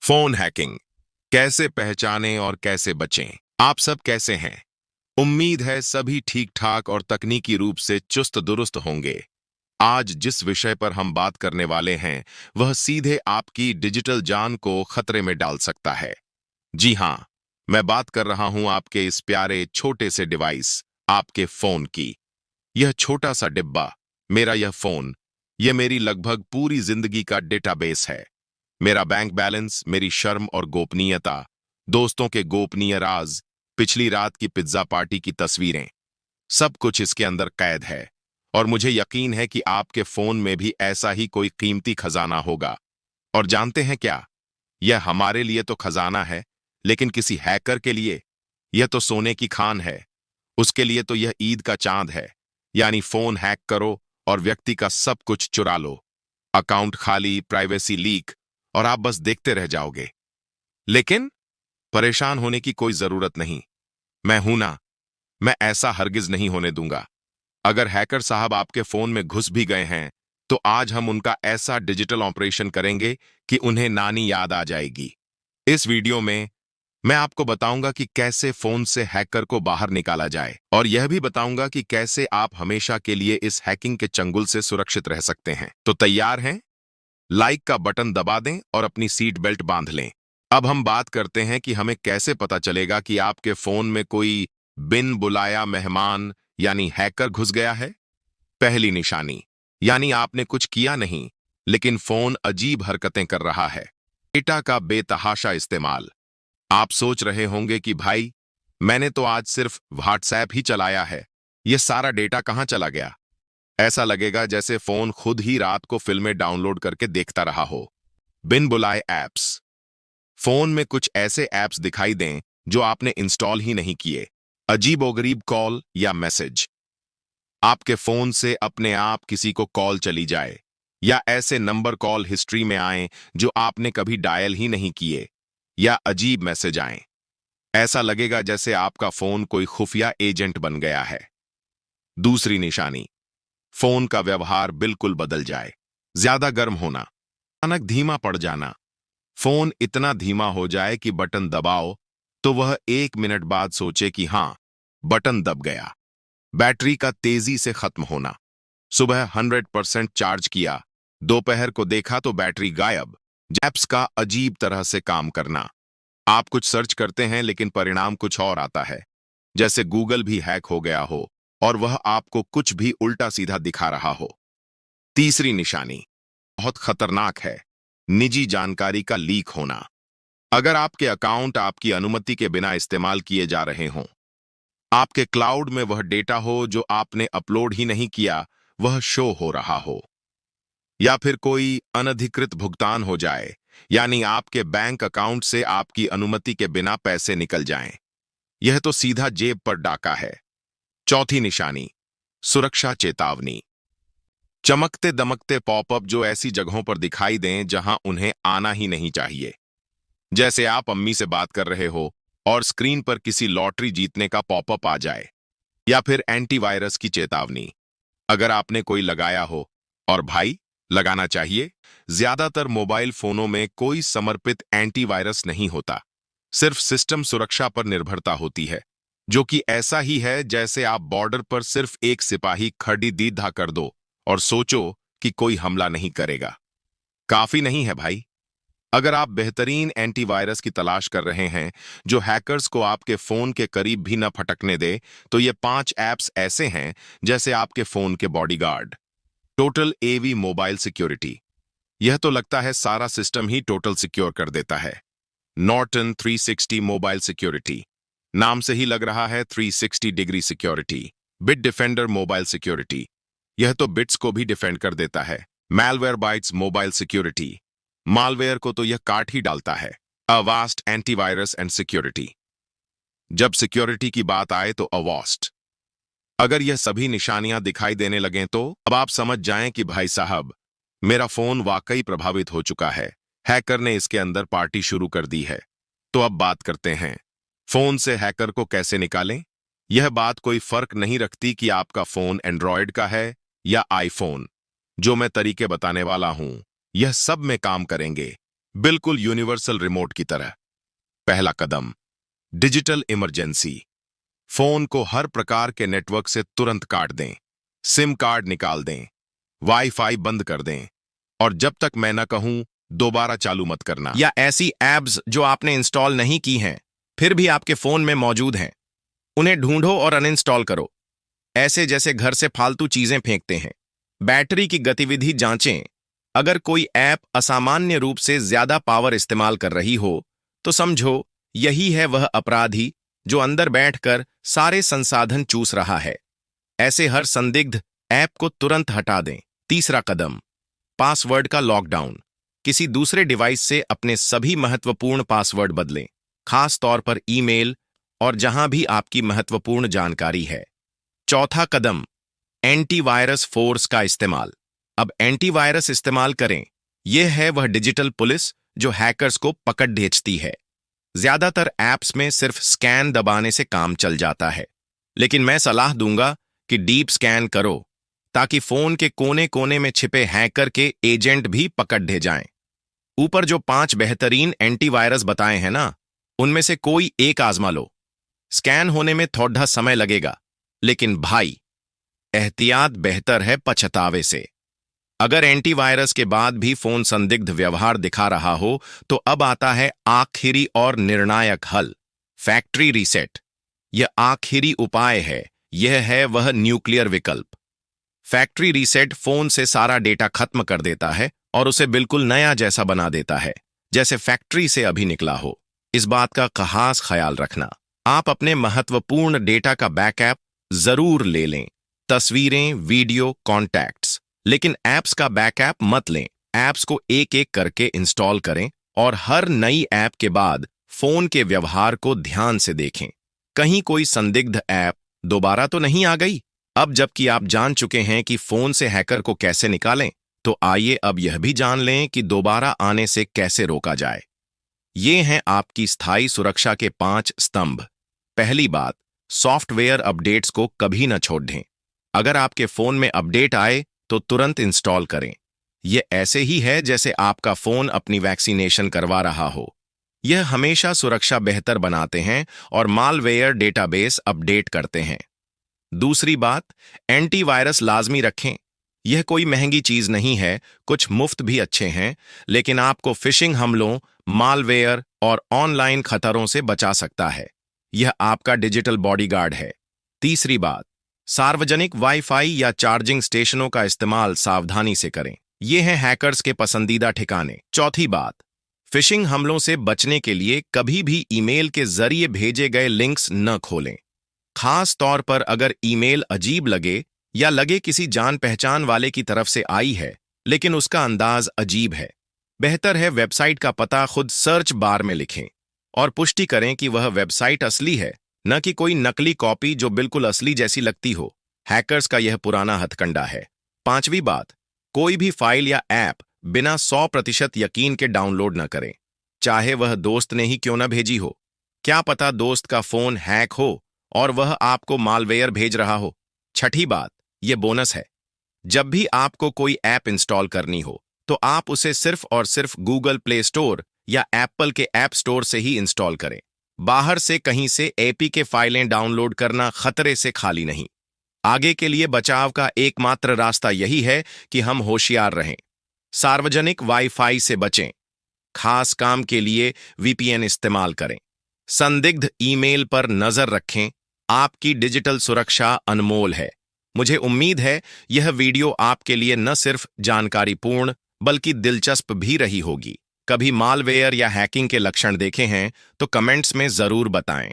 Phone hacking कैसे पहचानें और कैसे बचें। आप सब कैसे हैं? उम्मीद है सभी ठीक ठाक और तकनीकी रूप से चुस्त दुरुस्त होंगे। आज जिस विषय पर हम बात करने वाले हैं वह सीधे आपकी डिजिटल जान को खतरे में डाल सकता है। जी हाँ, मैं बात कर रहा हूं आपके इस प्यारे छोटे से डिवाइस, आपके फोन की। यह छोटा सा डिब्बा, मेरा यह फोन, यह मेरी लगभग पूरी जिंदगी का डेटाबेस है। मेरा बैंक बैलेंस, मेरी शर्म और गोपनीयता, दोस्तों के गोपनीय राज, पिछली रात की पिज्जा पार्टी की तस्वीरें, सब कुछ इसके अंदर कैद है। और मुझे यकीन है कि आपके फोन में भी ऐसा ही कोई कीमती खजाना होगा। और जानते हैं क्या? यह हमारे लिए तो खजाना है, लेकिन किसी हैकर के लिए यह तो सोने की खान है। उसके लिए तो यह ईद का चांद है। यानी फोन हैक करो और व्यक्ति का सब कुछ चुरा लो। अकाउंट खाली, प्राइवेसी लीक, और आप बस देखते रह जाओगे। लेकिन परेशान होने की कोई जरूरत नहीं। मैं हूं ना, मैं ऐसा हरगिज नहीं होने दूंगा। अगर हैकर साहब आपके फोन में घुस भी गए हैं, तो आज हम उनका ऐसा डिजिटल ऑपरेशन करेंगे कि उन्हें नानी याद आ जाएगी। इस वीडियो में मैं आपको बताऊंगा कि कैसे फोन से हैकर को बाहर निकाला जाए, और यह भी बताऊंगा कि कैसे आप हमेशा के लिए इस हैकिंग के चंगुल से सुरक्षित रह सकते हैं। तो तैयार हैं? लाइक का बटन दबा दें और अपनी सीट बेल्ट बांध लें। अब हम बात करते हैं कि हमें कैसे पता चलेगा कि आपके फोन में कोई बिन बुलाया मेहमान यानी हैकर घुस गया है। पहली निशानी, यानी आपने कुछ किया नहीं, लेकिन फोन अजीब हरकतें कर रहा है। डेटा का बेतहाशा इस्तेमाल। आप सोच रहे होंगे कि भाई, मैंने तो आज सिर्फ व्हाट्सएप ही चलाया है, यह सारा डेटा कहां चला गया? ऐसा लगेगा जैसे फोन खुद ही रात को फिल्में डाउनलोड करके देखता रहा हो। बिन बुलाए ऐप्स। फोन में कुछ ऐसे ऐप्स दिखाई दें जो आपने इंस्टॉल ही नहीं किए। अजीबोगरीब कॉल या मैसेज। आपके फोन से अपने आप किसी को कॉल चली जाए, या ऐसे नंबर कॉल हिस्ट्री में आए जो आपने कभी डायल ही नहीं किए, या अजीब मैसेज आए। ऐसा लगेगा जैसे आपका फोन कोई खुफिया एजेंट बन गया है। दूसरी निशानी, फोन का व्यवहार बिल्कुल बदल जाए। ज्यादा गर्म होना, अचानक धीमा पड़ जाना। फोन इतना धीमा हो जाए कि बटन दबाओ तो वह 1 मिनट बाद सोचे कि हां, बटन दब गया। बैटरी का तेजी से खत्म होना। सुबह 100% चार्ज किया, दोपहर को देखा तो बैटरी गायब। ऐप्स का अजीब तरह से काम करना। आप कुछ सर्च करते हैं लेकिन परिणाम कुछ और आता है, जैसे गूगल भी हैक हो गया हो और वह आपको कुछ भी उल्टा सीधा दिखा रहा हो। तीसरी निशानी बहुत खतरनाक है, निजी जानकारी का लीक होना। अगर आपके अकाउंट आपकी अनुमति के बिना इस्तेमाल किए जा रहे हों, आपके क्लाउड में वह डेटा हो जो आपने अपलोड ही नहीं किया, वह शो हो रहा हो, या फिर कोई अनधिकृत भुगतान हो जाए, यानी आपके बैंक अकाउंट से आपकी अनुमति के बिना पैसे निकल जाएं, यह तो सीधा जेब पर डाका है। चौथी निशानी, सुरक्षा चेतावनी। चमकते दमकते पॉपअप जो ऐसी जगहों पर दिखाई दें जहां उन्हें आना ही नहीं चाहिए। जैसे आप अम्मी से बात कर रहे हो और स्क्रीन पर किसी लॉटरी जीतने का पॉपअप आ जाए। या फिर एंटीवायरस की चेतावनी, अगर आपने कोई लगाया हो, और भाई, लगाना चाहिए। ज्यादातर मोबाइल फोनों में कोई समर्पित एंटीवायरस नहीं होता, सिर्फ सिस्टम सुरक्षा पर निर्भरता होती है, जो कि ऐसा ही है जैसे आप बॉर्डर पर सिर्फ एक सिपाही खड़ी दीदा कर दो और सोचो कि कोई हमला नहीं करेगा। काफी नहीं है भाई। अगर आप बेहतरीन एंटीवायरस की तलाश कर रहे हैं जो हैकर्स को आपके फोन के करीब भी न फटकने दे, तो ये 5 ऐप्स ऐसे हैं जैसे आपके फोन के बॉडीगार्ड। टोटल एवी मोबाइल सिक्योरिटी। यह तो लगता है सारा सिस्टम ही टोटल सिक्योर कर देता है। नॉर्टन 360 मोबाइल सिक्योरिटी, नाम से ही लग रहा है 360 degree security. Bit defender mobile security, यह तो बिट्स को भी डिफेंड कर देता है। Malware bytes mobile security, malware को तो यह काट ही डालता है। अवास्ट एंटीवायरस एंड सिक्योरिटी, जब सिक्योरिटी की बात आए तो अवास्ट। अगर यह सभी निशानियां दिखाई देने लगें तो अब आप समझ जाएं कि भाई साहब, मेरा फोन वाकई प्रभावित हो चुका है। हैकर ने इसके अंदर पार्टी शुरू कर दी है। तो अब बात करते हैं, फोन से हैकर को कैसे निकालें। यह बात कोई फर्क नहीं रखती कि आपका फोन एंड्रॉयड का है या आईफोन। जो मैं तरीके बताने वाला हूं, यह सब में काम करेंगे। बिल्कुल यूनिवर्सल रिमोट की तरह। पहला कदम, डिजिटल इमरजेंसी। फोन को हर प्रकार के नेटवर्क से तुरंत काट दें, सिम कार्ड निकाल दें, वाईफाई बंद कर दें, और जब तक मैं ना कहूं दोबारा चालू मत करना। या ऐसी ऐप्स जो आपने इंस्टॉल नहीं की हैं फिर भी आपके फोन में मौजूद हैं, उन्हें ढूंढो और अनइंस्टॉल करो। ऐसे जैसे घर से फालतू चीजें फेंकते हैं। बैटरी की गतिविधि जांचें। अगर कोई ऐप असामान्य रूप से ज्यादा पावर इस्तेमाल कर रही हो तो समझो यही है वह अपराधी जो अंदर बैठकर सारे संसाधन चूस रहा है। ऐसे हर संदिग्ध ऐप को तुरंत हटा दें। तीसरा कदम, पासवर्ड का लॉकडाउन। किसी दूसरे डिवाइस से अपने सभी महत्वपूर्ण पासवर्ड बदलें, खास तौर पर ईमेल और जहां भी आपकी महत्वपूर्ण जानकारी है। चौथा कदम, एंटीवायरस फोर्स का इस्तेमाल। अब एंटीवायरस इस्तेमाल करें। यह है वह डिजिटल पुलिस जो हैकर्स को पकड़ भेजती है। ज्यादातर ऐप्स में सिर्फ स्कैन दबाने से काम चल जाता है, लेकिन मैं सलाह दूंगा कि डीप स्कैन करो ताकि फोन के कोने कोने में छिपे हैकर के एजेंट भी पकड़ ढे जाएं। ऊपर जो 5 बेहतरीन एंटीवायरस बताए हैं ना, उनमें से कोई एक आजमा लो। स्कैन होने में थोड़ा समय लगेगा, लेकिन भाई एहतियात बेहतर है पछतावे से। अगर एंटीवायरस के बाद भी फोन संदिग्ध व्यवहार दिखा रहा हो तो अब आता है आखिरी और निर्णायक हल, फैक्ट्री रीसेट। यह आखिरी उपाय है। यह है वह न्यूक्लियर विकल्प। फैक्ट्री रीसेट फोन से सारा डेटा खत्म कर देता है और उसे बिल्कुल नया जैसा बना देता है, जैसे फैक्ट्री से अभी निकला हो। इस बात का खास ख्याल रखना, आप अपने महत्वपूर्ण डेटा का बैकअप जरूर ले लें, तस्वीरें, वीडियो, कॉन्टैक्ट्स, लेकिन ऐप्स का बैकअप मत लें। ऐप्स को एक एक करके इंस्टॉल करें और हर नई ऐप के बाद फोन के व्यवहार को ध्यान से देखें। कहीं कोई संदिग्ध ऐप दोबारा तो नहीं आ गई। अब जबकि आप जान चुके हैं कि फोन से हैकर को कैसे निकालें, तो आइए अब यह भी जान लें कि दोबारा आने से कैसे रोका जाए। ये हैं आपकी स्थायी सुरक्षा के 5 स्तंभ। पहली बात, सॉफ्टवेयर अपडेट्स को कभी न छोड़ दें। अगर आपके फोन में अपडेट आए तो तुरंत इंस्टॉल करें। यह ऐसे ही है जैसे आपका फोन अपनी वैक्सीनेशन करवा रहा हो। यह हमेशा सुरक्षा बेहतर बनाते हैं और मालवेयर डेटाबेस अपडेट करते हैं। दूसरी बात, एंटीवायरस लाजमी रखें। यह कोई महंगी चीज नहीं है, कुछ मुफ्त भी अच्छे हैं, लेकिन आपको फिशिंग हमलों, मालवेयर और ऑनलाइन खतरों से बचा सकता है। यह आपका डिजिटल बॉडीगार्ड है। तीसरी बात, सार्वजनिक वाईफाई या चार्जिंग स्टेशनों का इस्तेमाल सावधानी से करें। ये हैं हैकर्स के पसंदीदा ठिकाने। चौथी बात, फिशिंग हमलों से बचने के लिए कभी भी ईमेल के जरिए भेजे गए लिंक्स न खोलें। खास तौर पर अगर ईमेल अजीब लगे या लगे किसी जान पहचान वाले की तरफ से आई है, लेकिन उसका अंदाज अजीब है। बेहतर है वेबसाइट का पता खुद सर्च बार में लिखें और पुष्टि करें कि वह वेबसाइट असली है, न कि कोई नकली कॉपी जो बिल्कुल असली जैसी लगती हो। हैकर्स का यह पुराना हथकंडा है। पांचवी बात, कोई भी फाइल या ऐप बिना 100% यकीन के डाउनलोड न करें, चाहे वह दोस्त ने ही क्यों न भेजी हो। क्या पता दोस्त का फोन हैक हो और वह आपको मालवेयर भेज रहा हो। छठी बात, यह बोनस है, जब भी आपको कोई ऐप इंस्टॉल करनी हो तो आप उसे सिर्फ और सिर्फ गूगल प्ले स्टोर या एप्पल के ऐप स्टोर से ही इंस्टॉल करें। बाहर से कहीं से एपीके फाइलें डाउनलोड करना खतरे से खाली नहीं। आगे के लिए बचाव का एकमात्र रास्ता यही है कि हम होशियार रहें। सार्वजनिक वाईफाई से बचें। खास काम के लिए वीपीएन इस्तेमाल करें। संदिग्ध ईमेल पर नजर रखें। आपकी डिजिटल सुरक्षा अनमोल है। मुझे उम्मीद है यह वीडियो आपके लिए न सिर्फ जानकारीपूर्ण बल्कि दिलचस्प भी रही होगी। कभी मालवेयर या हैकिंग के लक्षण देखे हैं तो कमेंट्स में जरूर बताएं।